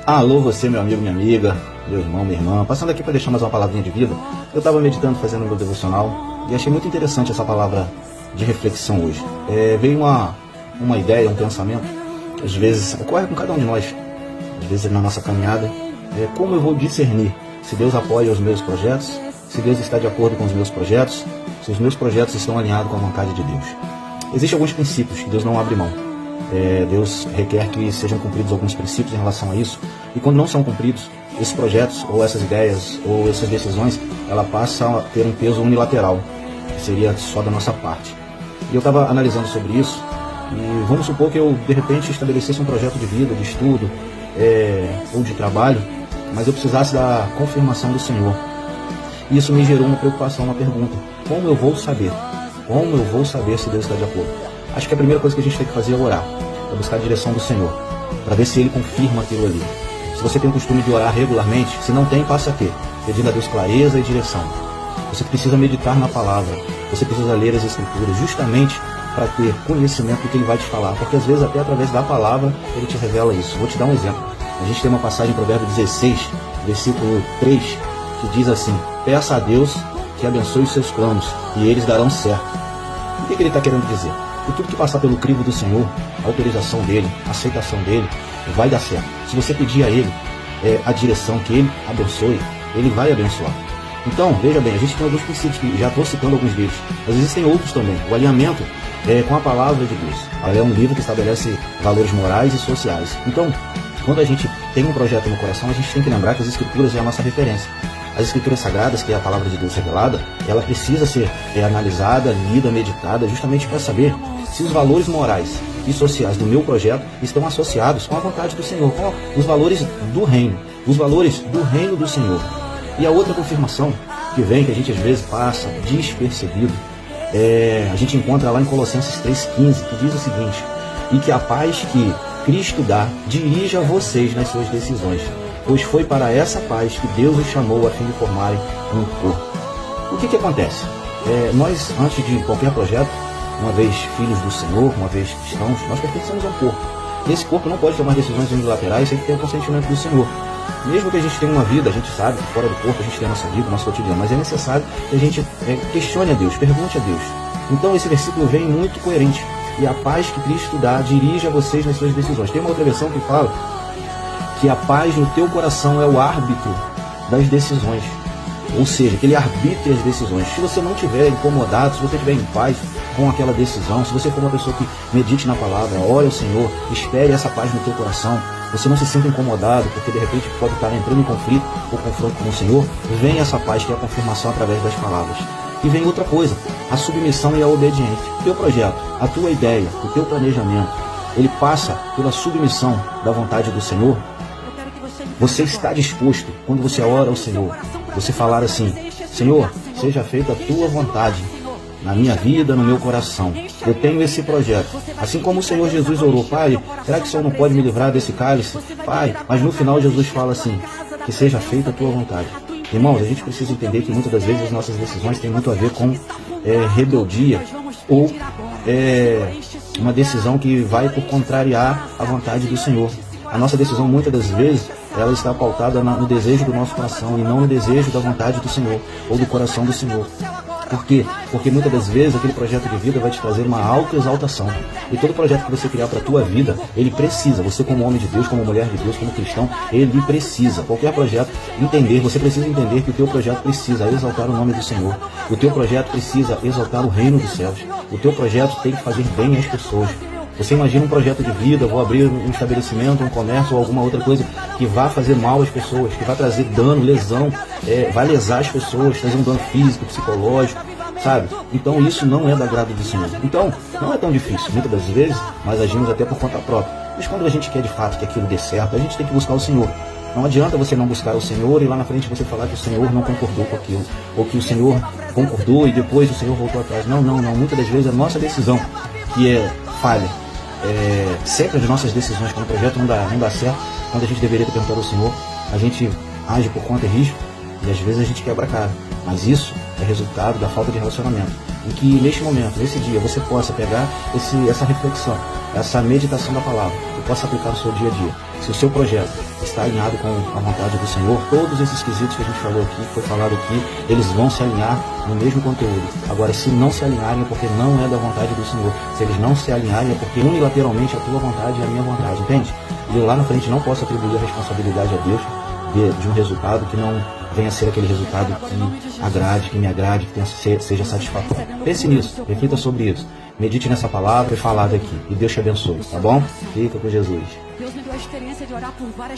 Alô, você, meu amigo, minha amiga, meu irmão, minha irmã, passando aqui para deixar mais uma palavrinha de vida. Eu estava meditando, fazendo meu devocional e achei muito interessante essa palavra de reflexão hoje. Veio uma ideia, um pensamento, que às vezes ocorre com cada um de nós, às vezes na nossa caminhada. Como eu vou discernir se Deus apoia os meus projetos, se Deus está de acordo com os meus projetos, se os meus projetos estão alinhados com a vontade de Deus. Existem alguns princípios que Deus não abre mão. Deus requer que sejam cumpridos alguns princípios em relação a isso, e quando não são cumpridos, esses projetos, ou essas ideias, ou essas decisões, ela passa a ter um peso unilateral, que seria só da nossa parte. E eu estava analisando sobre isso, e vamos supor que eu, de repente, estabelecesse um projeto de vida, de estudo, ou de trabalho, mas eu precisasse da confirmação do Senhor. E isso me gerou uma preocupação, uma pergunta: como eu vou saber? Como eu vou saber se Deus está de acordo? Acho que a primeira coisa que a gente tem que fazer é orar, é buscar a direção do Senhor, para ver se Ele confirma aquilo ali. Se você tem o costume de orar regularmente, se não tem, passa a ter, pedindo a Deus clareza e direção. Você precisa meditar na palavra, você precisa ler as Escrituras, justamente para ter conhecimento do que Ele vai te falar, porque às vezes até através da palavra Ele te revela isso. Vou te dar um exemplo. A gente tem uma passagem em Provérbios 16, versículo 3, que diz assim: peça a Deus que abençoe os seus planos, e eles darão certo. O que Ele está querendo dizer? E tudo que passar pelo crivo do Senhor, a autorização dEle, a aceitação dEle, vai dar certo. Se você pedir a Ele a direção que Ele abençoe, Ele vai abençoar. Então, veja bem, a gente tem alguns princípios, que já estou citando alguns deles, mas existem outros também. O alinhamento com a palavra de Deus. Ela é um livro que estabelece valores morais e sociais. Então, quando a gente tem um projeto no coração, a gente tem que lembrar que as Escrituras é a nossa referência. As Escrituras Sagradas, que é a palavra de Deus revelada, ela precisa ser analisada, lida, meditada, justamente para saber se os valores morais e sociais do meu projeto estão associados com a vontade do Senhor, com os valores do reino, os valores do reino do Senhor. E a outra confirmação que vem, que a gente às vezes passa despercebido, a gente encontra lá em Colossenses 3,15, que diz o seguinte: e que a paz que Cristo dá dirija vocês nas suas decisões, pois foi para essa paz que Deus os chamou a fim de formarem um corpo. O que acontece? Nós, antes de qualquer projeto, uma vez filhos do Senhor, uma vez cristãos, nós pertencemos a um corpo. E esse corpo não pode tomar decisões unilaterais sem ter o consentimento do Senhor. Mesmo que a gente tenha uma vida, a gente sabe que fora do corpo a gente tem a nossa vida, o nosso cotidiano, mas é necessário que a gente questione a Deus, pergunte a Deus. Então esse versículo vem muito coerente. E a paz que Cristo dá dirige a vocês nas suas decisões. Tem uma outra versão que fala que a paz no teu coração é o árbitro das decisões. Ou seja, que ele arbitra as decisões. Se você não estiver incomodado, se você estiver em paz com aquela decisão, se você for uma pessoa que medite na palavra, ore ao Senhor, espere essa paz no teu coração, você não se sinta incomodado, porque de repente pode estar entrando em conflito ou confronto com o Senhor, vem essa paz que é a confirmação através das palavras. E vem outra coisa, a submissão e a obediência. O teu projeto, a tua ideia, o teu planejamento, ele passa pela submissão da vontade do Senhor. Você está disposto, quando você ora ao Senhor, você falar assim: Senhor, seja feita a tua vontade na minha vida, no meu coração. Eu tenho esse projeto. Assim como o Senhor Jesus orou: Pai, será que o Senhor não pode me livrar desse cálice? Pai, mas no final Jesus fala assim: que seja feita a tua vontade. Irmãos, a gente precisa entender que muitas das vezes as nossas decisões têm muito a ver com rebeldia ou uma decisão que vai por contrariar a vontade do Senhor. A nossa decisão, muitas das vezes, ela está pautada no desejo do nosso coração e não no desejo da vontade do Senhor ou do coração do Senhor. Por quê? Porque muitas das vezes aquele projeto de vida vai te trazer uma autoexaltação. E todo projeto que você criar para a tua vida, ele precisa, você como homem de Deus, como mulher de Deus, como cristão, ele precisa. Qualquer projeto, você precisa entender que o teu projeto precisa exaltar o nome do Senhor. O teu projeto precisa exaltar o reino dos céus. O teu projeto tem que fazer bem às pessoas. Você imagina um projeto de vida, vou abrir um estabelecimento, um comércio ou alguma outra coisa que vá fazer mal às pessoas, que vai trazer dano, lesão, vai lesar as pessoas, trazer um dano físico, psicológico, sabe? Então isso não é do agrado do Senhor. Então não é tão difícil, muitas das vezes nós agimos até por conta própria. Mas quando a gente quer de fato que aquilo dê certo, a gente tem que buscar o Senhor. Não adianta você não buscar o Senhor e lá na frente você falar que o Senhor não concordou com aquilo, ou que o Senhor concordou e depois o Senhor voltou atrás. Não. Muitas das vezes a nossa decisão que é falha. Sempre as nossas decisões, quando o projeto não dá certo, quando a gente deveria ter perguntado ao Senhor, a gente age por conta e risco e às vezes a gente quebra a cara. Mas isso é resultado da falta de relacionamento. em que neste momento, nesse dia, você possa pegar essa reflexão, essa meditação da palavra, e possa aplicar no seu dia a dia. Se o seu projeto está alinhado com a vontade do Senhor, todos esses quesitos que a gente falou aqui, que foi falado aqui, eles vão se alinhar no mesmo conteúdo. Agora, se não se alinharem, é porque não é da vontade do Senhor. Se eles não se alinharem, é porque unilateralmente a tua vontade é a minha vontade, entende? E eu lá na frente não posso atribuir a responsabilidade a Deus de um resultado que não venha a ser aquele resultado que agrade, que me agrade, que seja satisfatório. Pense nisso, reflita sobre isso. Medite nessa palavra e falada aqui. E Deus te abençoe, tá bom? Fica com Jesus. Deus me deu a experiência de orar por várias